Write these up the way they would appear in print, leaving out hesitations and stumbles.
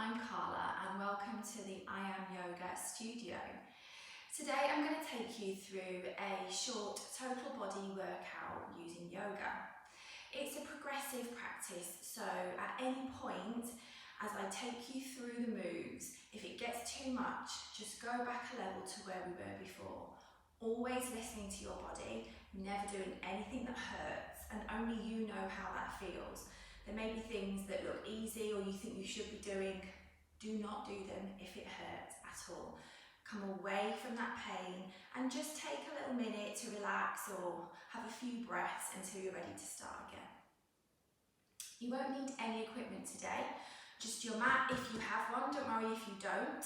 I'm Carla and welcome to the I Am Yoga studio. Today I'm going to take you through a short total body workout using yoga. It's a progressive practice, so at any point as I take you through the moves, if it gets too much, just go back a level to where we were before. Always listening to your body, never doing anything that hurts, and only you know how that feels. There may be things that look easy or you think you should be doing. Do not do them if it hurts at all. Come away from that pain and just take a little minute to relax or have a few breaths until you're ready to start again. You won't need any equipment today, just your mat if you have one, don't worry if you don't.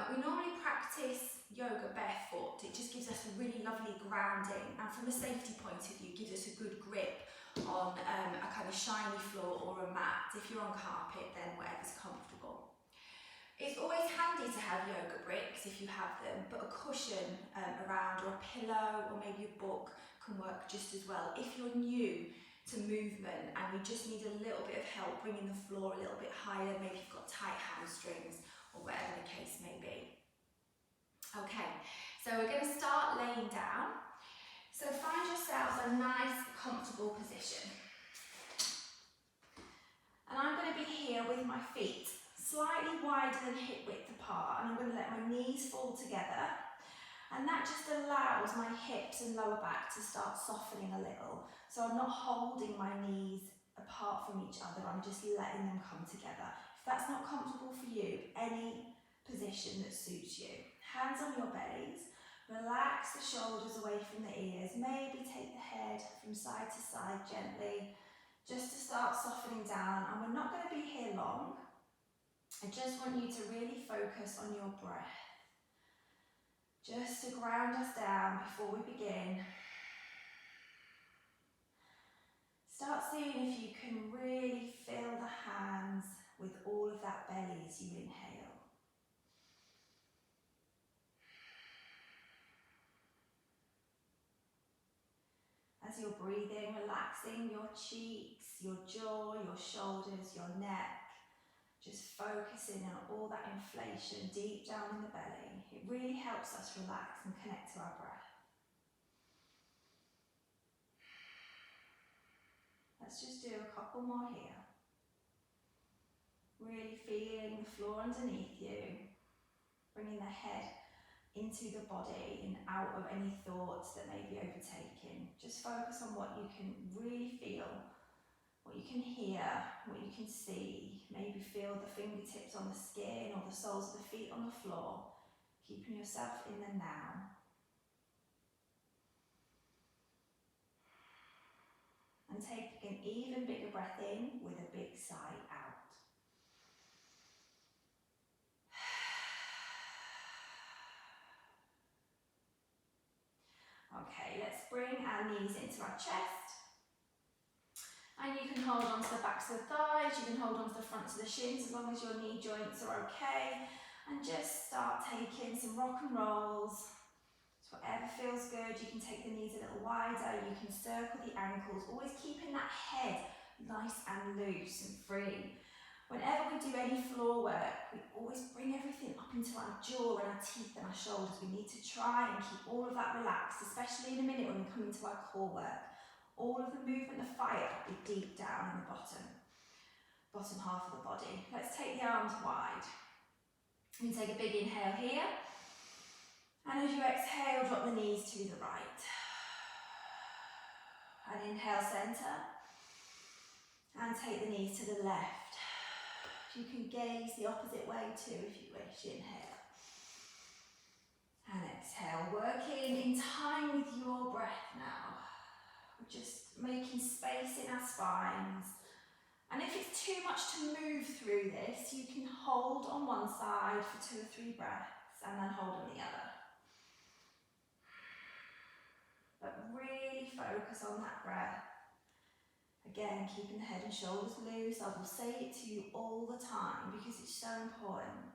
We normally practice yoga barefoot. It just gives us a really lovely grounding, and from a safety point of view gives us a good grip on a kind of shiny floor or a mat. If you're on carpet, then whatever's comfortable. It's always handy to have yoga bricks if you have them, but a cushion around or a pillow or maybe a book can work just as well. If you're new to movement and you just need a little bit of help bringing the floor a little bit higher, maybe you've got tight hamstrings or whatever the case may be. Okay, so we're going to start laying down. So find yourselves a nice, comfortable position. And I'm going to be here with my feet slightly wider than hip width apart, and I'm going to let my knees fall together. And that just allows my hips and lower back to start softening a little. So I'm not holding my knees apart from each other, I'm just letting them come together. If that's not comfortable for you, any position that suits you. Hands on your bellies. Relax the shoulders away from the ears. Maybe take the head from side to side gently, just to start softening down. And we're not going to be here long. I just want you to really focus on your breath. Just to ground us down before we begin. Start seeing if you can really fill the hands with all of that belly as you inhale. As you're breathing, relaxing your cheeks, your jaw, your shoulders, your neck. Just focusing on all that inflation deep down in the belly. It really helps us relax and connect to our breath. Let's just do a couple more here. Really feeling the floor underneath you. Bringing the head into the body and out of any thoughts that may be overtaking. Just focus on what you can really feel, what you can hear, what you can see. Maybe feel the fingertips on the skin or the soles of the feet on the floor. Keeping yourself in the now. And take an even bigger breath in with a big sigh out. Okay, let's bring our knees into our chest. And you can hold on to the backs of the thighs, you can hold on to the fronts of the shins as long as your knee joints are okay. And just start taking some rock and rolls. So whatever feels good, you can take the knees a little wider, you can circle the ankles, always keeping that head nice and loose and free. Whenever we do any floor work, we always bring everything up into our jaw and our teeth and our shoulders. We need to try and keep all of that relaxed, especially in a minute when we come into our core work. All of the movement, the fire will be deep down in the bottom half of the body. Let's take the arms wide. You can take a big inhale here. And as you exhale, drop the knees to the right. And inhale, center. And take the knees to the left. You can gaze the opposite way too if you wish. Inhale. And exhale. Working in time with your breath now. We're just making space in our spines. And if it's too much to move through this, you can hold on one side for 2 or 3 breaths and then hold on the other. But really focus on that breath. Again, keeping the head and shoulders loose. I will say it to you all the time because it's so important.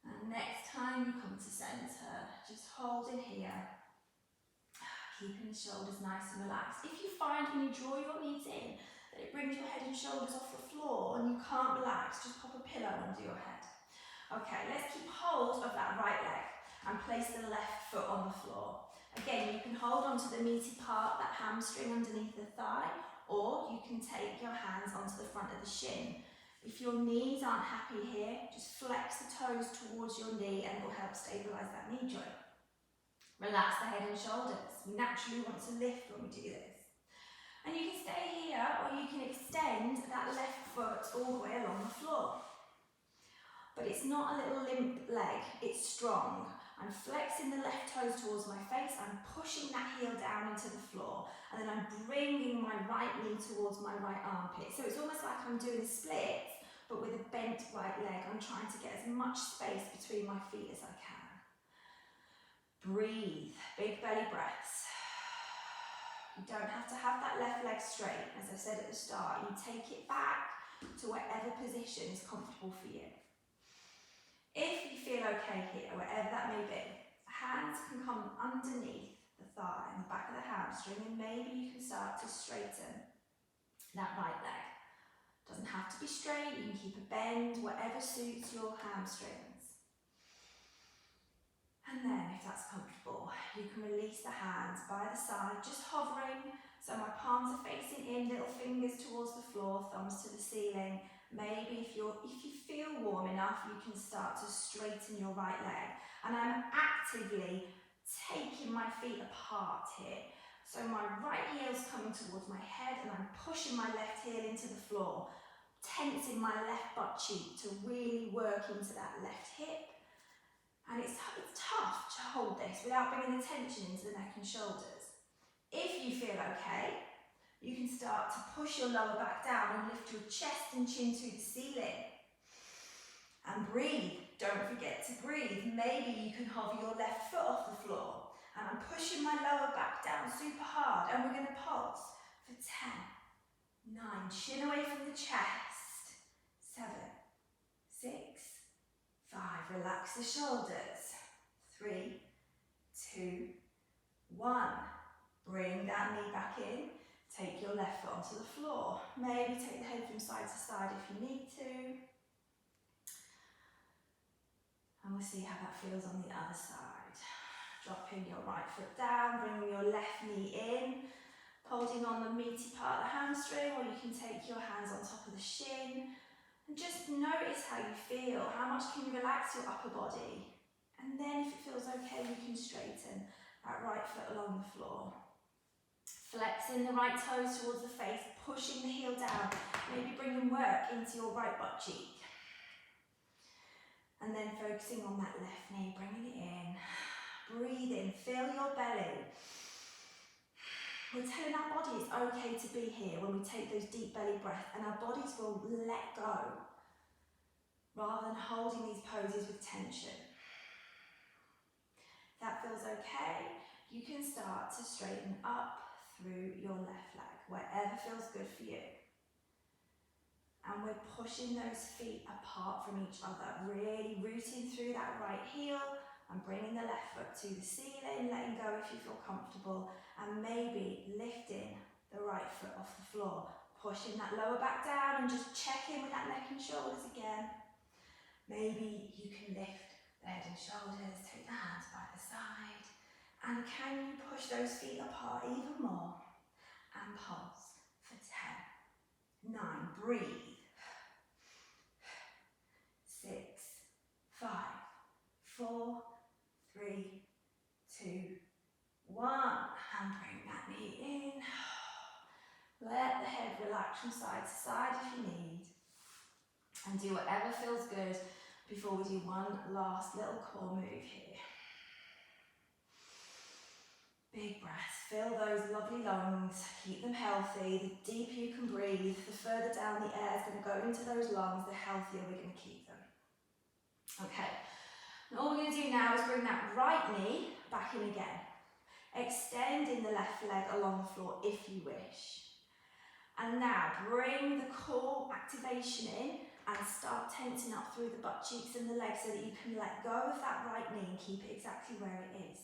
And next time you come to center, just hold in here. Keeping the shoulders nice and relaxed. If you find when you draw your knees in that it brings your head and shoulders off the floor, floor and you can't relax, just pop a pillow under your head. Okay, let's keep hold of that right leg and place the left foot on the floor. Again, you can hold onto the meaty part, that hamstring underneath the thigh, or you can take your hands onto the front of the shin. If your knees aren't happy here, just flex the toes towards your knee and it will help stabilise that knee joint. Relax the head and shoulders. We naturally want to lift when we do this. And you can stay here or you can extend that left foot all the way along the floor. But it's not a little limp leg, it's strong. I'm flexing the left toes towards my face, I'm pushing that heel down into the floor, and then I'm bringing my right knee towards my right armpit. So it's almost like I'm doing splits, but with a bent right leg. I'm trying to get as much space between my feet as I can. Breathe, big belly breaths. You don't have to have that left leg straight, as I said at the start. You take it back to whatever position is comfortable for you. If you feel okay here, wherever that may be, hands can come underneath the thigh and the back of the hamstring, and maybe you can start to straighten that right leg. Doesn't have to be straight, you can keep a bend, whatever suits your hamstrings. And then, if that's comfortable, you can release the hands by the side, just hovering, so my palms are facing in, little fingers towards the floor, thumbs to the ceiling. Maybe if you feel warm enough, you can start to straighten your right leg. And I'm actively taking my feet apart here. So my right heel's coming towards my head and I'm pushing my left heel into the floor, tensing my left butt cheek to really work into that left hip. And it's tough to hold this without bringing the tension into the neck and shoulders. If you feel okay, you can start to push your lower back down and lift your chest and chin to the ceiling. And breathe. Don't forget to breathe. Maybe you can hover your left foot off the floor. And I'm pushing my lower back down super hard. And we're going to pulse for 10, 9. Chin away from the chest. 7, 6, 5. Relax the shoulders. 3, 2, 1. Bring that knee back in. Take your left foot onto the floor. Maybe take the head from side to side if you need to. And we'll see how that feels on the other side. Dropping your right foot down, bringing your left knee in, holding on the meaty part of the hamstring, or you can take your hands on top of the shin. And just notice how you feel. How much can you relax your upper body? And then if it feels okay, you can straighten that right foot along the floor. Flexing the right toes towards the face, pushing the heel down, maybe bringing work into your right butt cheek. And then focusing on that left knee, bringing it in. Breathe in, fill your belly. We're telling our body it's okay to be here when we take those deep belly breaths, and our bodies will let go rather than holding these poses with tension. If that feels okay, you can start to straighten up through your left leg, wherever feels good for you. And we're pushing those feet apart from each other, really rooting through that right heel and bringing the left foot to the ceiling, letting go if you feel comfortable, and maybe lifting the right foot off the floor, pushing that lower back down and just check in with that neck and shoulders again. Maybe you can lift the head and shoulders, take the hands by the side. And can you push those feet apart even more? And pulse for 10, 9, breathe. 6, 5, 4, 3, 2, 1. And bring that knee in. Let the head relax from side to side if you need. And do whatever feels good before we do one last little core move here. Big breaths, fill those lovely lungs, keep them healthy. The deeper you can breathe, the further down the air is going to go into those lungs, the healthier we're going to keep them. Okay, and all we're going to do now is bring that right knee back in again. Extending the left leg along the floor if you wish. And now bring the core activation in and start tensing up through the butt cheeks and the legs so that you can let go of that right knee and keep it exactly where it is.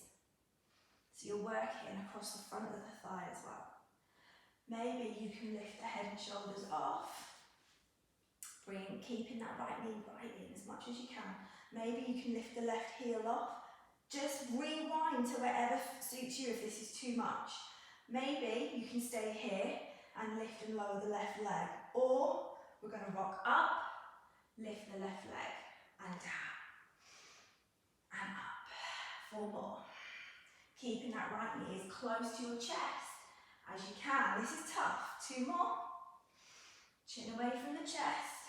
So you're working across the front of the thigh as well. Maybe you can lift the head and shoulders off but keeping that right knee right in as much as you can. Maybe you can lift the left heel off. Just rewind to wherever suits you if this is too much. Maybe you can stay here and lift and lower the left leg. Or we're going to rock up, lift the left leg and down and up. 4 more. Keeping that right knee as close to your chest as you can. This is tough. 2 more. Chin away from the chest.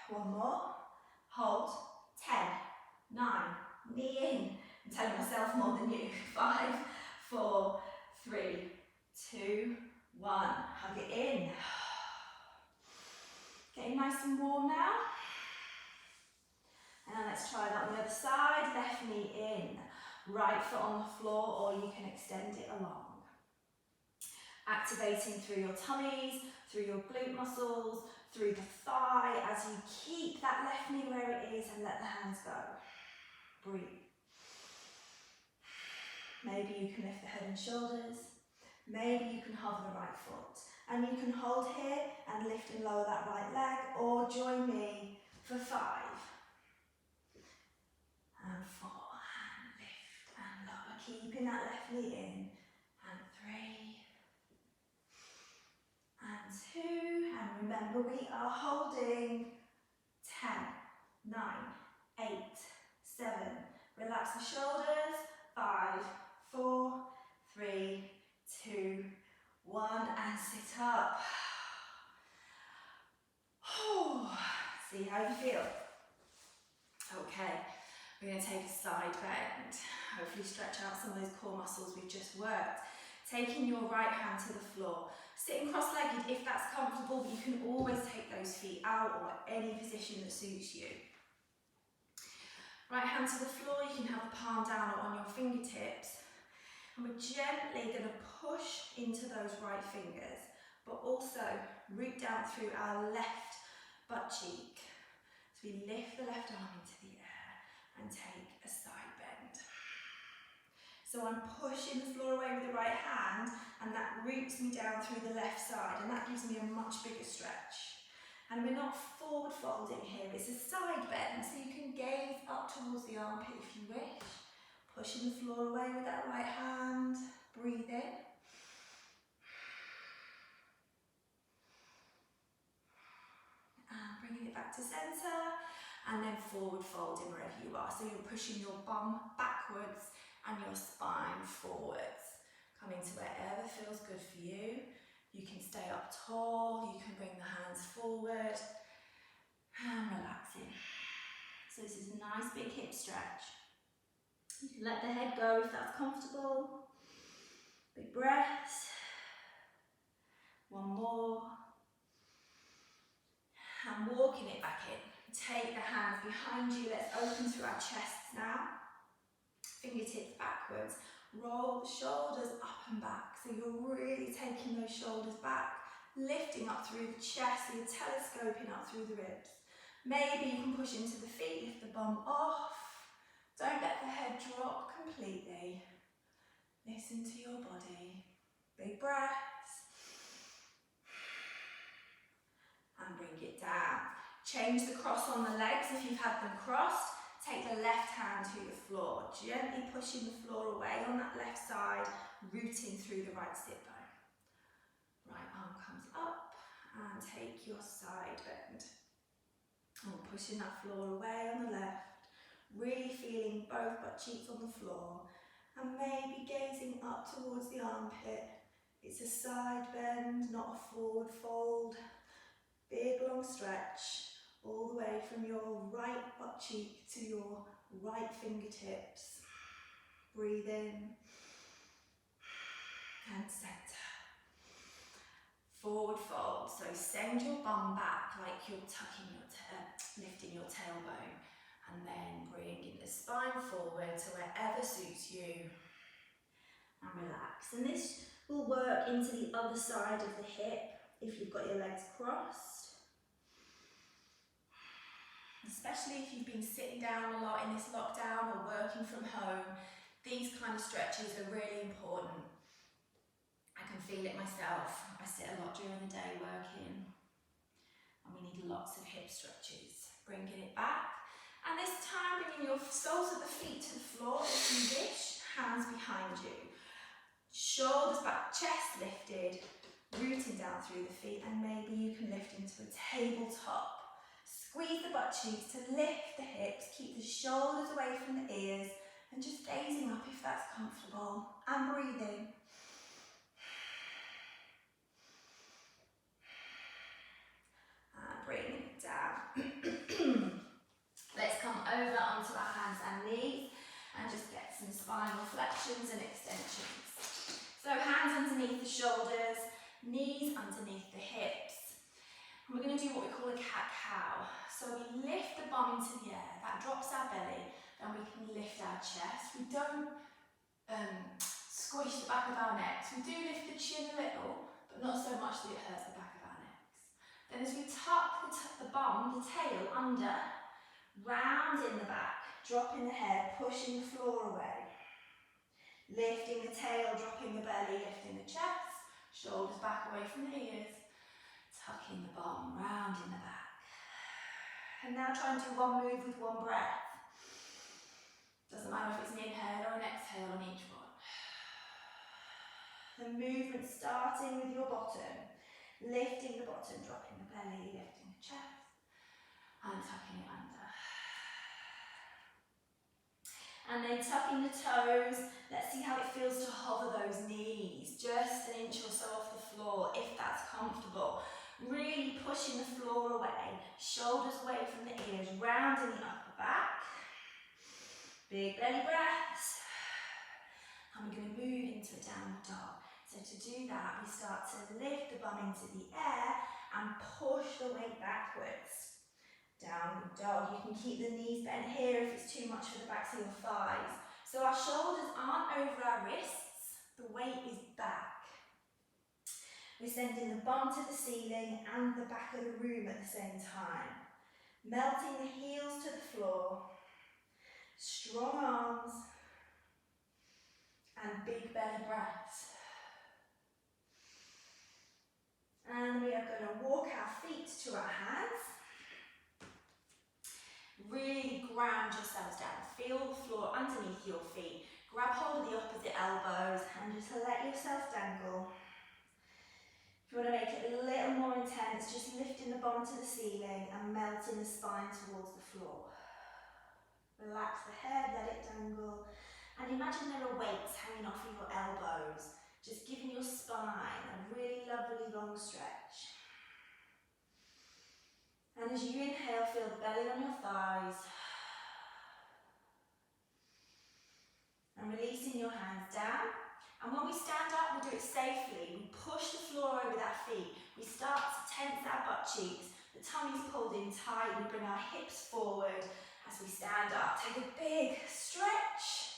1 more. Hold. 10, 9, knee in. I'm telling myself more than you. 5, 4, 3, 2, 1. Hug it in. Getting nice and warm now. And then let's try that on the other side. Left knee in. Right foot on the floor, or you can extend it along. Activating through your tummies, through your glute muscles, through the thigh as you keep that left knee where it is and let the hands go. Breathe. Maybe you can lift the head and shoulders. Maybe you can hover the right foot. And you can hold here and lift and lower that right leg, or join me for 5. And 4, and lift and lower. Keeping that left knee in. And 3. And 2. And remember, we are holding 10, 9, 8, 7. Relax the shoulders. 5, 4, 3, 2, 1. And sit up. See how you feel. Okay. We're going to take a side bend, hopefully stretch out some of those core muscles we've just worked. Taking your right hand to the floor. Sitting cross-legged if that's comfortable, but you can always take those feet out or any position that suits you. Right hand to the floor, you can have the palm down or on your fingertips. And we're gently going to push into those right fingers, but also root down through our left butt cheek. So we lift the left arm into the air and take a side bend. So I'm pushing the floor away with the right hand, and that roots me down through the left side, and that gives me a much bigger stretch. And we're not forward folding here, it's a side bend, so you can gaze up towards the armpit if you wish. Pushing the floor away with that right hand, breathe in. And bringing it back to centre. And then forward folding wherever you are. So you're pushing your bum backwards and your spine forwards. Coming to wherever feels good for you. You can stay up tall, you can bring the hands forward. And relaxing. So this is a nice big hip stretch. You can let the head go if that's comfortable. Big breaths. 1 more. And walking it back in. Take the hands behind you, let's open through our chests now. Fingertips backwards, roll the shoulders up and back. So you're really taking those shoulders back, lifting up through the chest, so you're telescoping up through the ribs. Maybe you can push into the feet, lift the bum off. Don't let the head drop completely. Listen to your body. Big breaths. And bring it down. Change the cross on the legs if you've had them crossed. Take the left hand to the floor, gently pushing the floor away on that left side, rooting through the right sit bone. Right arm comes up and take your side bend. And pushing that floor away on the left, really feeling both butt cheeks on the floor and maybe gazing up towards the armpit. It's a side bend, not a forward fold. Big long stretch. All the way from your right butt cheek to your right fingertips. Breathe in and centre. Forward fold, so send your bum back like you're tucking your lifting your tailbone, and then bringing the spine forward to wherever suits you. And relax. And this will work into the other side of the hip if you've got your legs crossed. Especially if you've been sitting down a lot in this lockdown or working from home, these kind of stretches are really important. I can feel it myself. I sit a lot during the day working. and we need lots of hip stretches. Bringing it back, and this time bringing your soles of the feet to the floor if you wish, hands behind you. Shoulders back, chest lifted, rooting down through the feet, and maybe you can lift into a tabletop. Squeeze the butt cheeks to lift the hips, keep the shoulders away from the ears, and just gazing up if that's comfortable, and breathing. And bringing it down. Let's come over onto our hands and knees and just get some spinal flexions and extensions. So hands underneath the shoulders, knees underneath the hips. And we're going to do what we call a cat-cow. So we lift the bum into the air, that drops our belly, then we can lift our chest. We don't squish the back of our necks. We do lift the chin a little, but not so much that it hurts the back of our necks. Then as we tuck the bum, the tail under, round in the back, dropping the head, pushing the floor away. Lifting the tail, dropping the belly, lifting the chest, shoulders back away from the ears, tucking the bum, round in the back. And now try and do one move with one breath. Doesn't matter if it's an inhale or an exhale on each one. The movement starting with your bottom, lifting the bottom, dropping the belly, lifting the chest, and tucking it under. And then tucking the toes, let's see how it feels to hover those knees, just an inch or so off the floor if that's comfortable. Really pushing the floor away, shoulders away from the ears, rounding the upper back. Big belly breaths. And we're going to move into a downward dog. So to do that, we start to lift the bum into the air and push the weight backwards. Downward dog. You can keep the knees bent here if it's too much for the backs of your thighs. So our shoulders aren't over our wrists, the weight is back. We're sending the bum to the ceiling and the back of the room at the same time. Melting the heels to the floor. Strong arms. And big belly breaths. And we are going to walk our feet to our hands. Really ground yourselves down. Feel the floor underneath your feet. Grab hold of the opposite elbows and just let yourself dangle. If you want to make it a little more intense, just lifting the bum to the ceiling and melting the spine towards the floor. Relax the head, let it dangle. And imagine there are weights hanging off of your elbows, just giving your spine a really lovely long stretch. And as you inhale, feel the belly on your thighs. And releasing your hands down. And when we stand up, we do it safely. We push the floor over our feet. We start to tense our butt cheeks. The tummy's pulled in tight. We bring our hips forward as we stand up. Take a big stretch.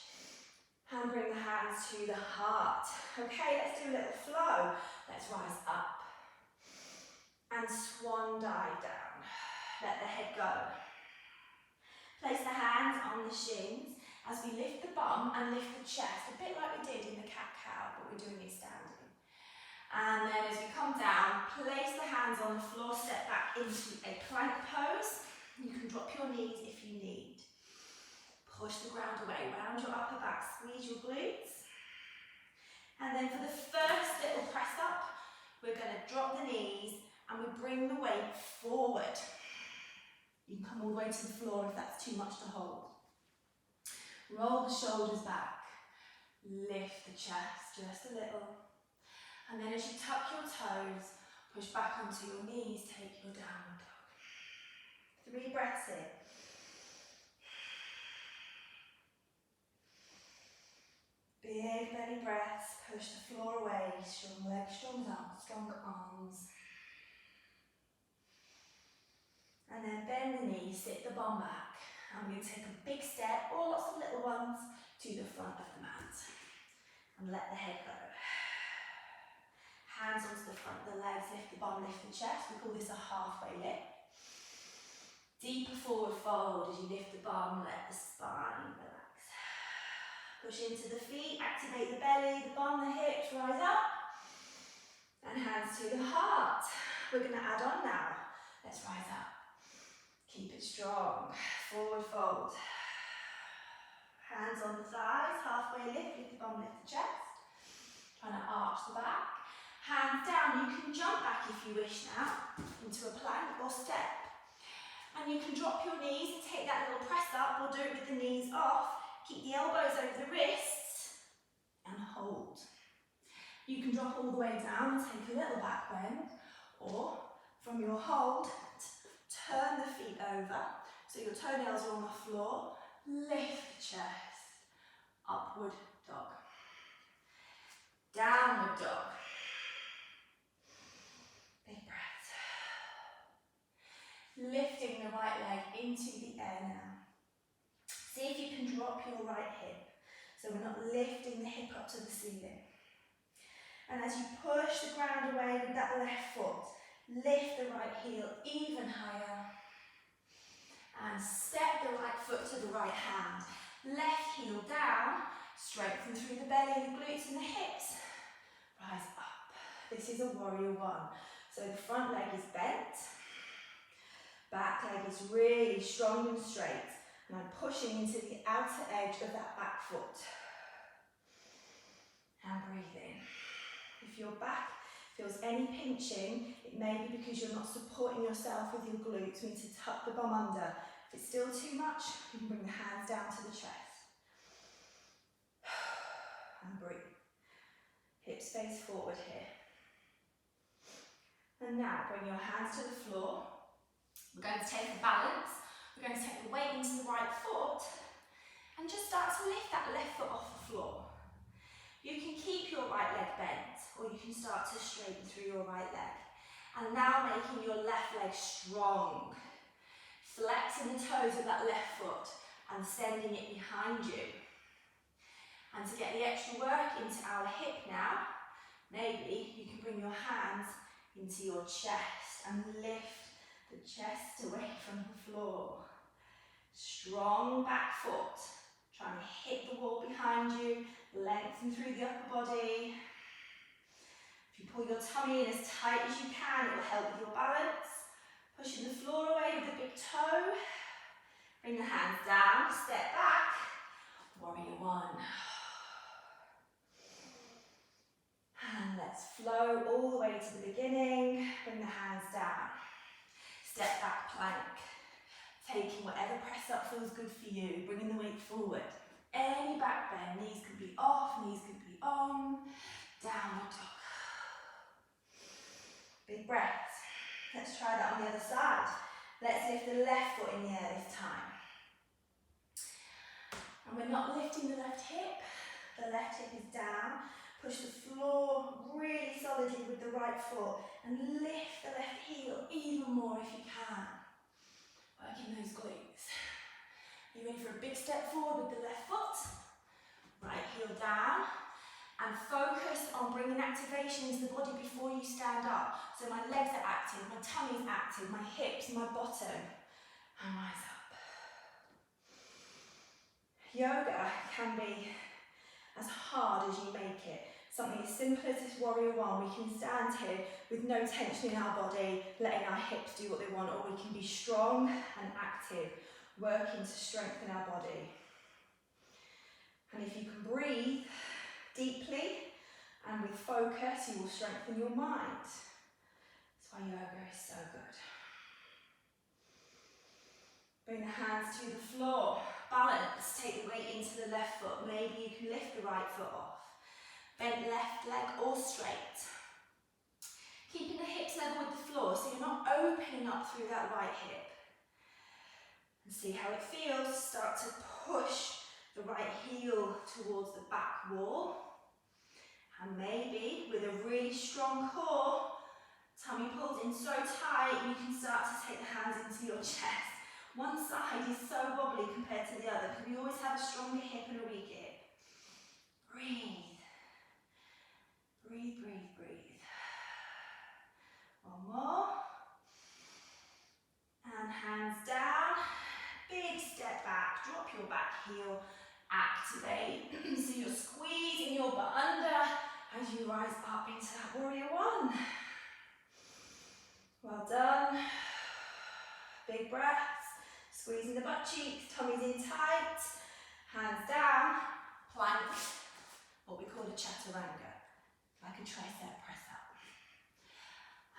And bring the hands to the heart. Okay, let's do a little flow. Let's rise up. And swan dive down. Let the head go. Place the hands on the shins as we lift the bum and lift the chest, a bit like we did in the cat-cow, but we're doing it standing. And then as we come down, place the hands on the floor, step back into a plank pose. You can drop your knees if you need. Push the ground away, round your upper back, squeeze your glutes. And then for the first little press up, we're going to drop the knees and we bring the weight forward. You can come all the way to the floor if that's too much to hold. Roll the shoulders back. Lift the chest just a little. And then as you tuck your toes, push back onto your knees, take your downward dog. 3 breaths in. Big belly breaths, push the floor away, strong legs, strong arms. And then bend the knees, sit the bum back. And we're going to take a big step, or lots of little ones, to the front of the mat. And let the head go. Hands onto the front of the legs, lift the bum, lift the chest. We call this a halfway lift. Deeper forward fold as you lift the bum, let the spine relax. Push into the feet, activate the belly, the bum, the hips, rise up. And hands to the heart. We're going to add on now Let's rise up. Keep it strong. Forward fold. Hands on the thighs, halfway lift the bum, lift the chest. Trying to arch the back. Hands down, you can jump back if you wish now, into a plank or step. And you can drop your knees and take that little press up, or do it with the knees off. Keep the elbows over the wrists and hold. You can drop all the way down and take a little back bend, or from your hold, turn the feet over so your toenails are on the floor. Lift the chest. Upward dog. Downward dog. Big breath. Lifting the right leg into the air now. See if you can drop your right hip, so we're not lifting the hip up to the ceiling. And as you push the ground away with that left foot, lift the right heel even higher. And step the right foot to the right hand. Left heel down, strengthen through the belly, the glutes and the hips. Rise up. This is a warrior one. So the front leg is bent. Back leg is really strong and straight. And I'm pushing into the outer edge of that back foot. And breathe in. If your back feels any pinching, it may be because you're not supporting yourself with your glutes. You need to tuck the bum under. If it's still too much, you can bring the hands down to the chest. And breathe. Hips face forward here. And now bring your hands to the floor. We're going to take a balance. We're going to take the weight into the right foot and just start to lift that left foot off the floor. You can keep your right leg bent, or you can start to straighten through your right leg. And now making your left leg strong. Flexing the toes of that left foot and sending it behind you. And to get the extra work into our hip now, maybe you can bring your hands into your chest and lift the chest away from the floor. Strong back foot, trying to hit the wall behind you, lengthen through the upper body. If you pull your tummy in as tight as you can, it will help with your balance. Pushing the floor away with the big toe. Bring the hands down, step back. Warrior one. And let's flow all the way to the beginning. Bring the hands down. Step back plank. Taking whatever press up feels good for you. Bringing the weight forward. Any back bend. Knees can be off, knees can be on. Downward dog. Big breaths. Let's try that on the other side. Let's lift the left foot in the air this time. And we're not lifting the left hip. The left hip is down. Push the floor really solidly with the right foot and lift the left heel even more if you can. Working those glutes. Are you ready for a big step forward with the left foot? Right heel down. And focus on bringing activation into the body before you stand up. So my legs are active, my tummy's active, my hips, my bottom. And rise up. Yoga can be as hard as you make it. Something as simple as this warrior one, we can stand here with no tension in our body, letting our hips do what they want, or we can be strong and active, working to strengthen our body. And if you can breathe deeply and with focus, you will strengthen your mind. That's why yoga is so good. Bring the hands to the floor. Balance. Take the weight into the left foot. Maybe you can lift the right foot off. Bent left leg or straight. Keeping the hips level with the floor so you're not opening up through that right hip. And see how it feels. Start to push the right heel towards the back wall. And maybe with a really strong core, tummy pulled in so tight, you can start to take the hands into your chest. One side is so wobbly compared to the other because we always have a stronger hip and a weak hip. Breathe. Breathe, breathe, breathe. One more. And hands down. Big step back. Drop your back heel. Activate. So you're squeezing your butt under as you rise up into that warrior one. Well done. Big breaths. Squeezing the butt cheeks, tummy's in tight. Hands down, plank, what we call a chaturanga, like a tricep press up.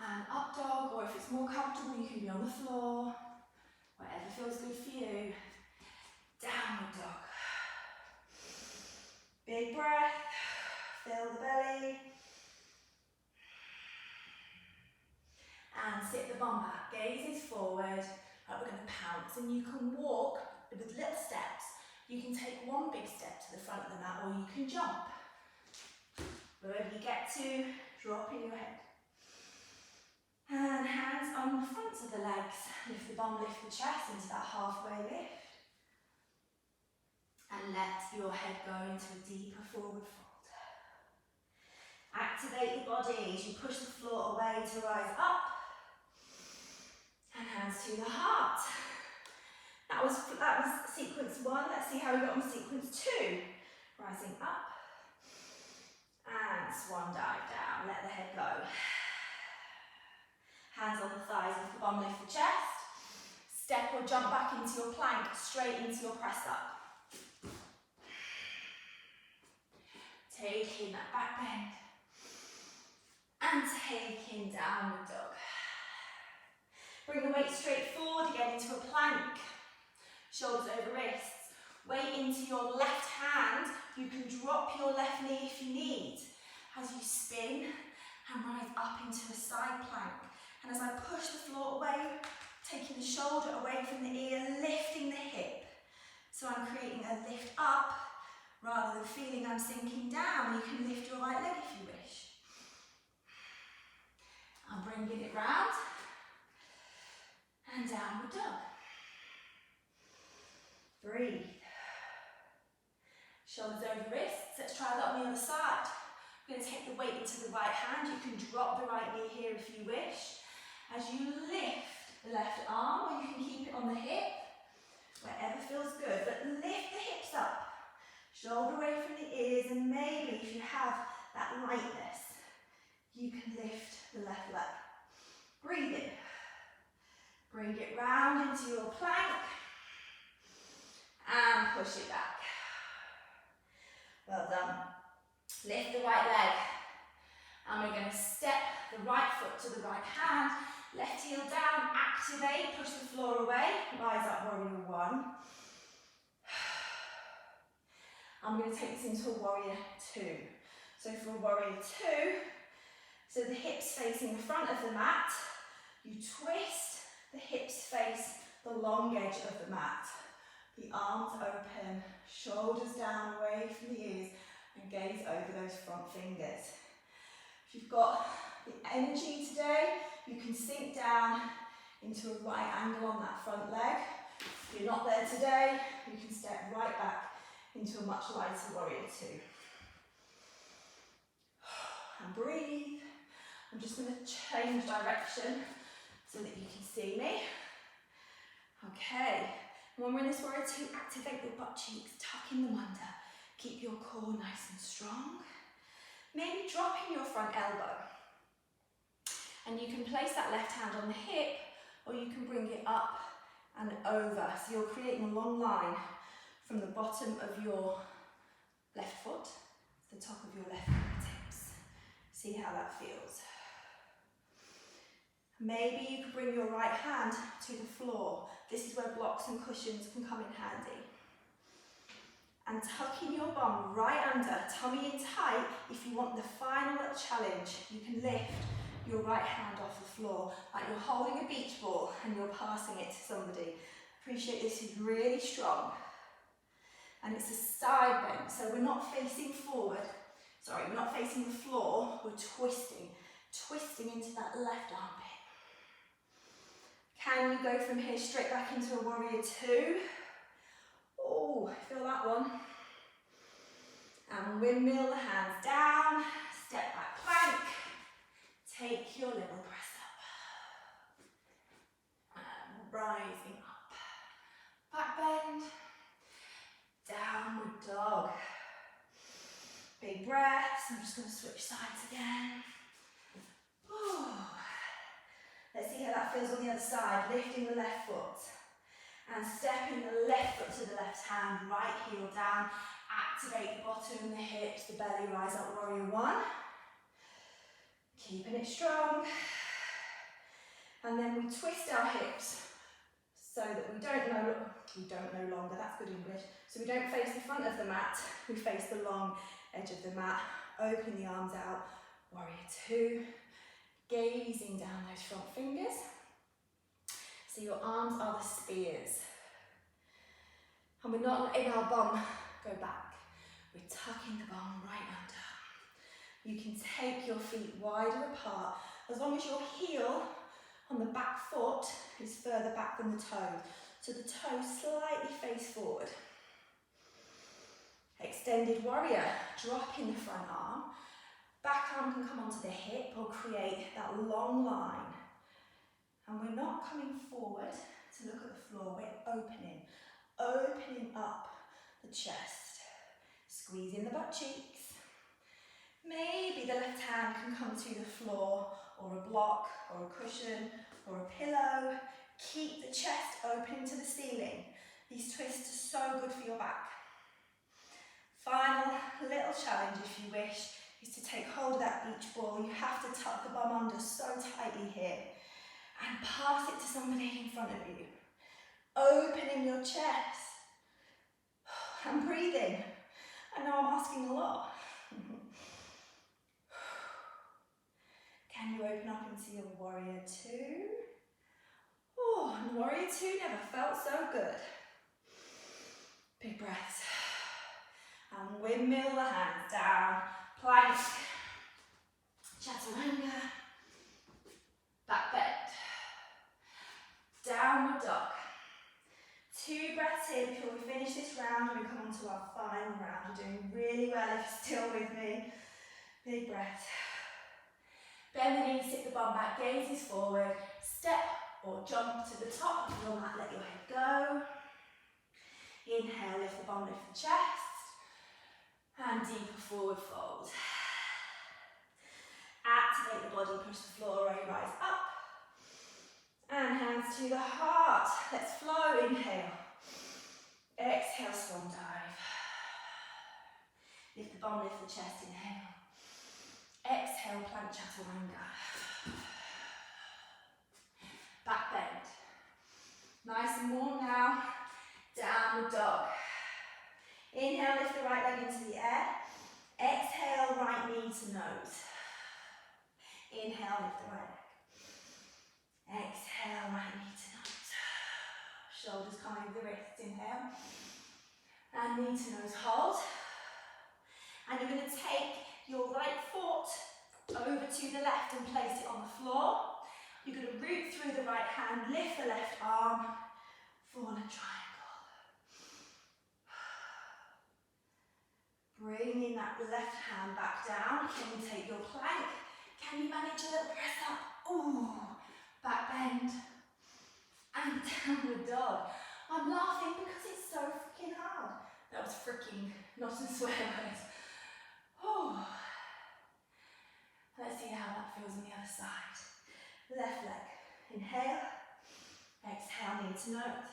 And up dog, or if it's more comfortable, you can be on the floor, whatever feels good for you. Downward dog. Big breath, fill the belly. And sit the bum back, gaze is forward, like we're going to pounce. And you can walk with little steps. You can take one big step to the front of the mat, or you can jump. Wherever you get to, drop in your head. And hands on the fronts of the legs. Lift the bum, lift the chest into that halfway lift. And let your head go into a deeper forward fold. Activate the body as you push the floor away to rise up. And hands to the heart. That was sequence 1. Let's see how we got on sequence 2. Rising up. And swan dive down. Let the head go. Hands on the thighs, lift the bum, lift the chest. Step or jump back into your plank, straight into your press up. Taking that back bend. And taking downward dog. Bring the weight straight forward, again into a plank. Shoulders over wrists. Weight into your left hand. You can drop your left knee if you need. As you spin and rise up into a side plank. And as I push the floor away, taking the shoulder away from the ear, lifting the hip. So I'm creating a lift up rather than feeling I'm sinking down. You can lift your right leg if you wish. I'm bringing it round. And downward dog. Breathe. Shoulders over wrists. Let's try that on the other side. I'm going to take the weight into the right hand. You can drop the right knee here if you wish. As you lift the left arm, or you can keep it on the hip, wherever feels good. But lift the hips up. Shoulder away from the ears, and maybe if you have that lightness, you can lift the left leg. Breathe in. Bring it round into your plank and push it back. Well done. Lift the right leg and we're going to step the right foot to the right hand, left heel down, activate, push the floor away, rise up, warrior 1. I'm going to take this into a warrior 2. So for a warrior 2, so the hips facing the front of the mat, you twist. The hips face the long edge of the mat. The arms open, shoulders down away from the ears, and gaze over those front fingers. If you've got the energy today, you can sink down into a right angle on that front leg. If you're not there today, you can step right back into a much lighter warrior 2. And breathe. I'm just going to change direction so that you can see me. Okay, when we're in this warrior 2, activate your butt cheeks, tucking them under. Keep your core nice and strong. Maybe dropping your front elbow. And you can place that left hand on the hip, or you can bring it up and over. So you're creating a long line from the bottom of your left foot to the top of your left fingertips. See how that feels. Maybe you could bring your right hand to the floor. This is where blocks and cushions can come in handy. And tucking your bum right under, tummy in tight. If you want the final challenge, you can lift your right hand off the floor like you're holding a beach ball and you're passing it to somebody. Appreciate this is really strong. And it's a side bend, so we're not facing forward. Sorry, we're not facing the floor, we're twisting into that left armpit. Can you go from here straight back into a warrior 2? Oh, feel that one. And windmill the hands down, step back plank, take your little press up. And rising up. Back bend, downward dog. Big breaths, I'm just going to switch sides again. Ooh. Let's see how that feels on the other side. Lifting the left foot and stepping the left foot to the left hand, right heel down. Activate the bottom, the hips, the belly, rise up, warrior one. Keeping it strong. And then we twist our hips so that we don't no longer, that's good English. So we don't face the front of the mat, we face the long edge of the mat. Open the arms out, warrior two. Gazing down those front fingers. So your arms are the spears. And we're not letting our bum go back. We're tucking the bum right under. You can take your feet wider apart as long as your heel on the back foot is further back than the toes. So the toes slightly face forward. Extended warrior, dropping the front arm. Back arm can come onto the hip or create that long line. And we're not coming forward to look at the floor, we're opening up the chest. Squeezing the butt cheeks. Maybe the left hand can come to the floor or a block or a cushion or a pillow. Keep the chest open to the ceiling. These twists are so good for your back. Final little challenge, if you wish, is to take hold of that beach ball. You have to tuck the bum under so tightly here and pass it to somebody in front of you. Opening your chest and breathing. I know I'm asking a lot. Can you open up into your warrior two? Oh, and warrior two never felt so good. Big breaths. And windmill the hands down. Plank. Chaturanga. Back bend. Downward dog. 2 breaths in before we finish this round and we come on to our final round. You're doing really well if you're still with me. Big breath. Bend the knees, sit the bum back, gazes forward. Step or jump to the top of your mat, let your head go. Inhale, lift the bum, lift the chest. And deeper forward fold. Activate the body, push the floor away, rise up. And hands to the heart. Let's flow. Inhale. Exhale, swan dive. Lift the bum, lift the chest. Inhale. Exhale, plank chaturanga. Back bend. Nice and warm now. Downward dog. Inhale, lift the right leg into the air. Exhale, right knee to nose. Inhale, lift the right leg. Exhale, right knee to nose. Shoulders come over the wrists, inhale. And knee to nose, hold. And you're going to take your right foot over to the left and place it on the floor. You're going to root through the right hand, lift the left arm, fallen triangle. Bringing that left hand back down. Can you take your plank? Can you manage a little press up? Ooh, back bend. And downward dog. I'm laughing because it's so freaking hard. That was freaking, not a swear word. Oh. Let's see how that feels on the other side. Left leg. Inhale. Exhale, knee to nose.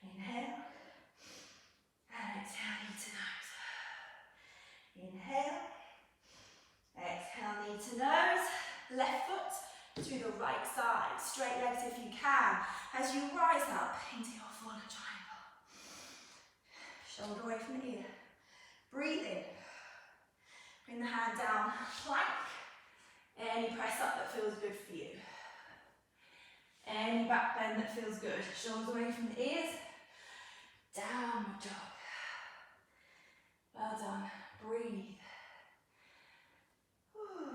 Inhale. And exhale, knee to nose. Inhale. Exhale, knee to nose. Left foot to the right side. Straight legs if you can. As you rise up into your fallen triangle. Shoulder away from the ear. Breathe in. Bring the hand down. Plank. Any press up that feels good for you. Any back bend that feels good. Shoulders away from the ears. Downward dog. Well done. Breathe. Whew.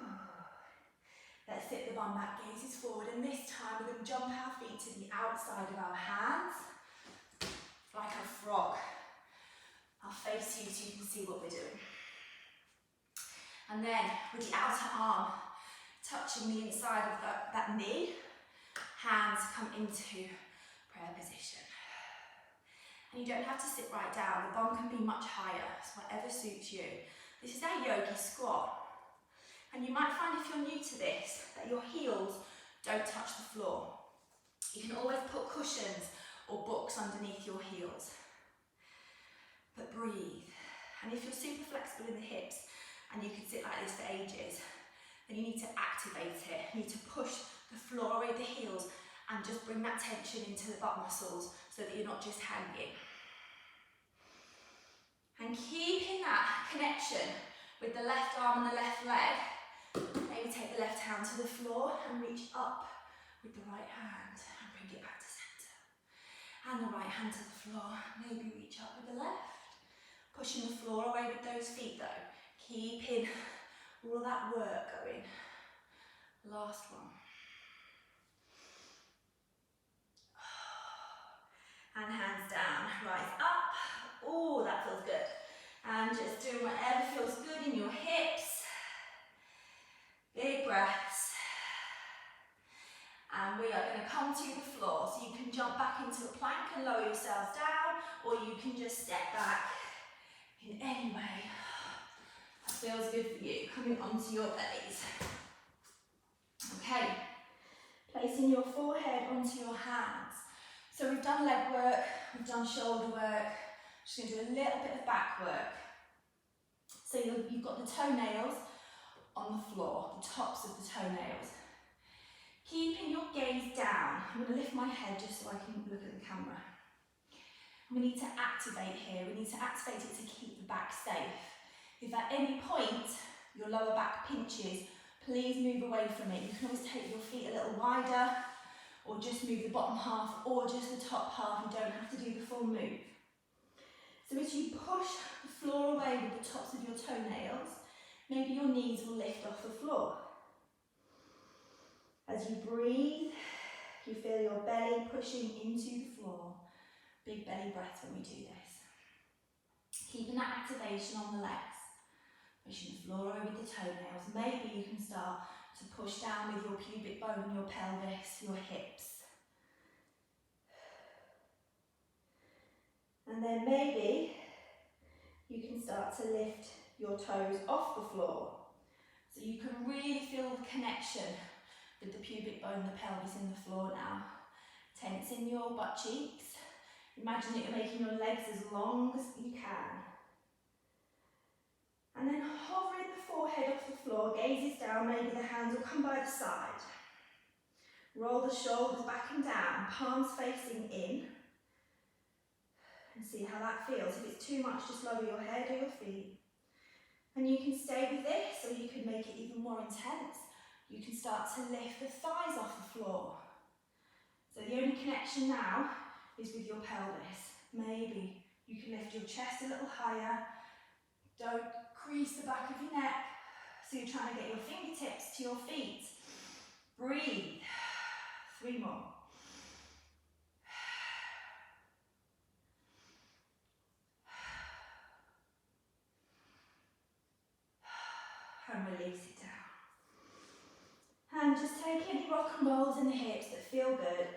Let's sit the bum back, gazes forward, and this time we're going to jump our feet to the outside of our hands, like a frog. I'll face you so you can see what we're doing. And then, with the outer arm touching the inside of that knee, hands come into prayer position. And you don't have to sit right down, the bum can be much higher, so whatever suits you. This is our yogi squat. And you might find if you're new to this, that your heels Don't touch the floor. You can always put cushions or books underneath your heels. But breathe. And if you're super flexible in the hips and you can sit like this for ages, then you need to activate it. You need to push the floor away with the heels and just bring that tension into the butt muscles so that you're not just hanging. And keeping that connection with the left arm and the left leg, maybe take the left hand to the floor and reach up with the right hand and bring it back to centre. And the right hand to the floor, maybe reach up with the left. Pushing the floor away with those feet though, keeping all that work going. Last one. And hands down, rise up. Oh, that feels good. And just doing whatever feels good in your hips. Big breaths. And we are going to come to the floor. So you can jump back into a plank and lower yourselves down, or you can just step back in any way that feels good for you. Coming onto your bellies. Okay, placing your forehead onto your hands. So we've done leg work, we've done shoulder work. Just going to do a little bit of back work. So you've got the toenails on the floor, the tops of the toenails. Keeping your gaze down. I'm going to lift my head just so I can look at the camera. We need to activate here. We need to activate it to keep the back safe. If at any point your lower back pinches, please move away from it. You can always take your feet a little wider, or just move the bottom half, or just the top half. You don't have to do the full move. So as you push the floor away with the tops of your toenails, maybe your knees will lift off the floor. As you breathe, you feel your belly pushing into the floor. Big belly breaths when we do this. Keeping that activation on the legs. Pushing the floor over with the toenails. Maybe you can start to push down with your pubic bone, your pelvis, your hips. And then maybe you can start to lift your toes off the floor. So you can really feel the connection with the pubic bone, the pelvis in the floor now. Tensing your butt cheeks. Imagine that you're making your legs as long as you can. And then hovering the forehead off the floor, gazes down, maybe the hands will come by the side. Roll the shoulders back and down, palms facing in. And see how that feels. If it's too much, just lower your head or your feet. And you can stay with this, or you can make it even more intense. You can start to lift the thighs off the floor. So the only connection now is with your pelvis. Maybe you can lift your chest a little higher. Don't crease the back of your neck. So you're trying to get your fingertips to your feet. Breathe. 3 more. And release it down. And just take any rock and rolls in the hips that feel good.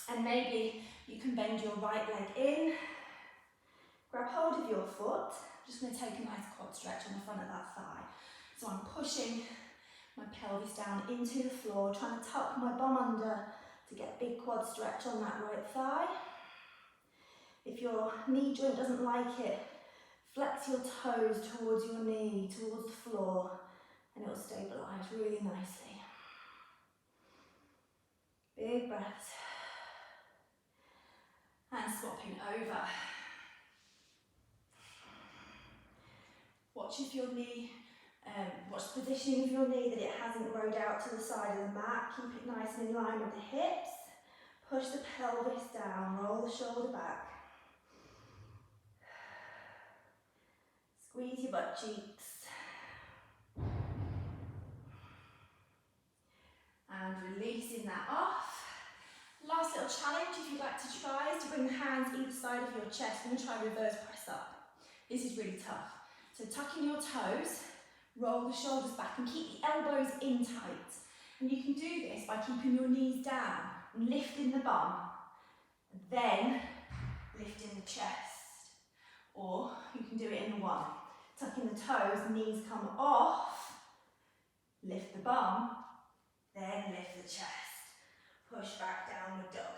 And maybe you can bend your right leg in. Grab hold of your foot. I'm just going to take a nice quad stretch on the front of that thigh. So I'm pushing my pelvis down into the floor, trying to tuck my bum under to get a big quad stretch on that right thigh. If your knee joint doesn't like it, flex your toes towards your knee, towards the floor, and it will stabilise really nicely. Big breaths. And swapping over. Watch if your knee, watch the positioning of your knee, that it hasn't rode out to the side of the mat. Keep it nice and in line with the hips. Push the pelvis down, roll the shoulder back. Squeeze your butt cheeks. And releasing that off. Last little challenge, if you'd like to try, is to bring the hands either side of your chest. I'm going to try reverse press up. This is really tough. So tuck in your toes, roll the shoulders back and keep the elbows in tight. And you can do this by keeping your knees down and lifting the bum. And then lifting the chest. Or you can do it in one. Tuck in the toes, knees come off, lift the bum, Then lift the chest. Push back, downward dog.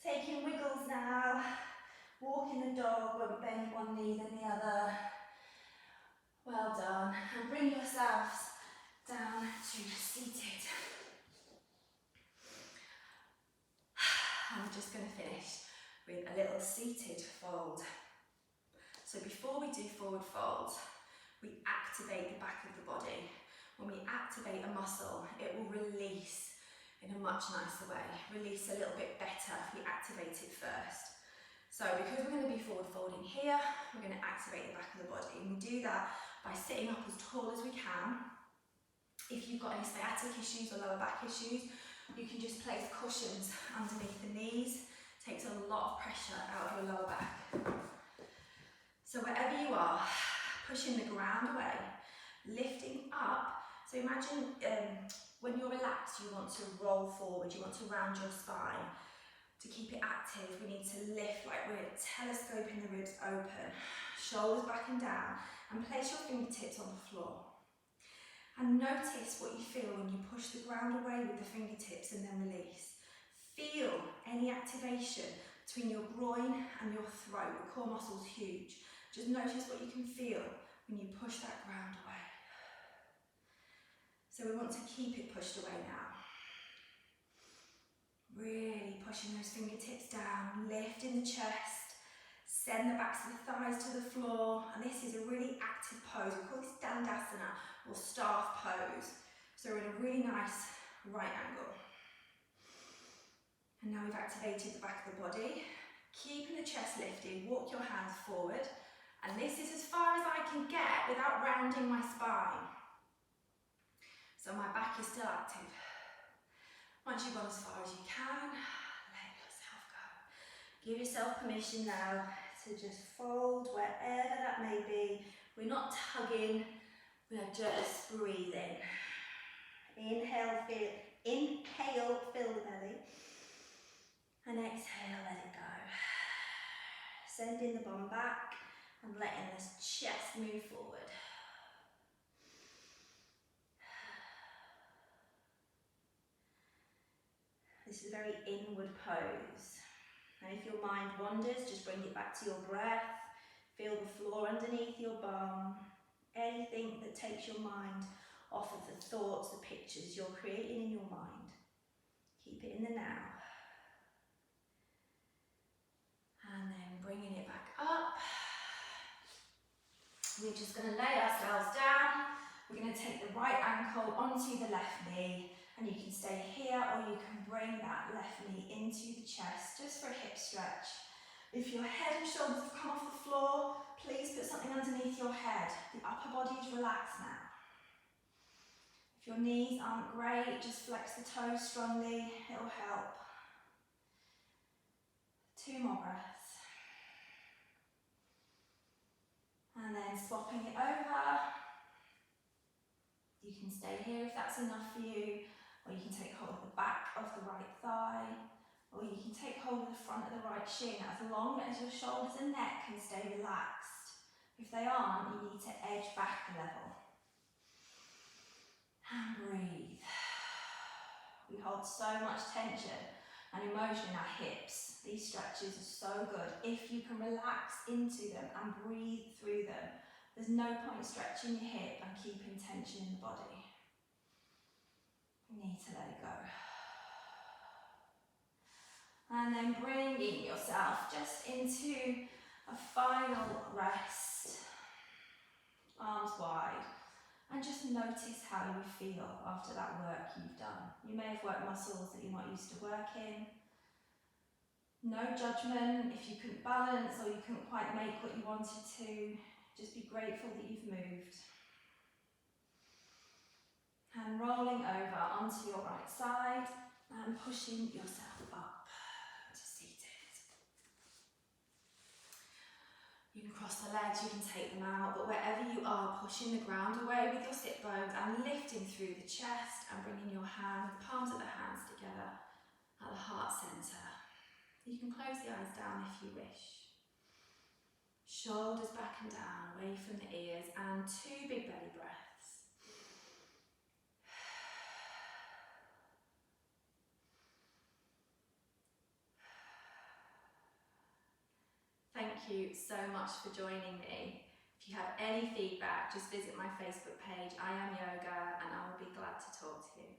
Taking wiggles now. Walk in the dog, won't bend one knee then the other. Well done. And bring yourselves down to seated. I'm just going to finish with a little seated fold. So before we do forward fold, we activate the back of the body. When we activate a muscle, it will release in a much nicer way. Release a little bit better if we activate it first. So because we're going to be forward folding here, we're going to activate the back of the body. And we do that by sitting up as tall as we can. If you've got any sciatic issues or lower back issues, you can just place cushions underneath the knees. Takes a lot of pressure out of your lower back. So wherever you are, pushing the ground away, lifting up. So imagine when you're relaxed, you want to roll forward, you want to round your spine. To keep it active, we need to lift like we're telescoping the ribs open, shoulders back and down, and place your fingertips on the floor. And notice what you feel when you push the ground away with the fingertips and then release. Feel any activation between your groin and your throat. The core muscle's huge. Just notice what you can feel when you push that ground away. So we want to keep it pushed away now. Really pushing those fingertips down, lifting the chest, send the backs of the thighs to the floor, and this is a really active pose. We call this Dandasana or staff pose. So we're in a really nice right angle. And now we've activated the back of the body. Keeping the chest lifted, walk your hands forward, and this is as far as I can get without rounding my spine. So my back is still active. Once you've gone as far as you can, let yourself go. Give yourself permission now to just fold wherever that may be. We're not tugging, we're just breathing. Inhale, fill the belly. And exhale, let it go. Sending the bum back and letting this chest move forward. This is a very inward pose. And if your mind wanders, just bring it back to your breath. Feel the floor underneath your bum. Anything that takes your mind off of the thoughts, the pictures you're creating in your mind. Keep it in the now. And then bringing it back up. We're just going to lay ourselves down. We're going to take the right ankle onto the left knee. And you can stay here or you can bring that left knee into the chest just for a hip stretch. If your head and shoulders have come off the floor, please put something underneath your head. The upper body is relaxed now. If your knees aren't great, just flex the toes strongly, it'll help. 2 more breaths. And then swapping it over. You can stay here if that's enough for you. Or you can take hold of the back of the right thigh, or you can take hold of the front of the right shin, as long as your shoulders and neck can stay relaxed. If they aren't, you need to edge back a level. And breathe. We hold so much tension and emotion in our hips. These stretches are so good. If you can relax into them and breathe through them, there's no point stretching your hip and keeping tension in the body. You need to let it go. And then bringing yourself just into a final rest. Arms wide. And just notice how you feel after that work you've done. You may have worked muscles that you're not used to working. No judgment if you couldn't balance or you couldn't quite make what you wanted to. Just be grateful that you've moved. And rolling over onto your right side and pushing yourself up to seated. You can cross the legs, you can take them out, but wherever you are, pushing the ground away with your sit bones and lifting through the chest and bringing your palms of the hands together at the heart centre. You can close the eyes down if you wish. Shoulders back and down, away from the ears, and 2 big belly breaths. thank you so much for joining me. If you have any feedback, just visit my Facebook page, I Am Yoga, and I will be glad to talk to you.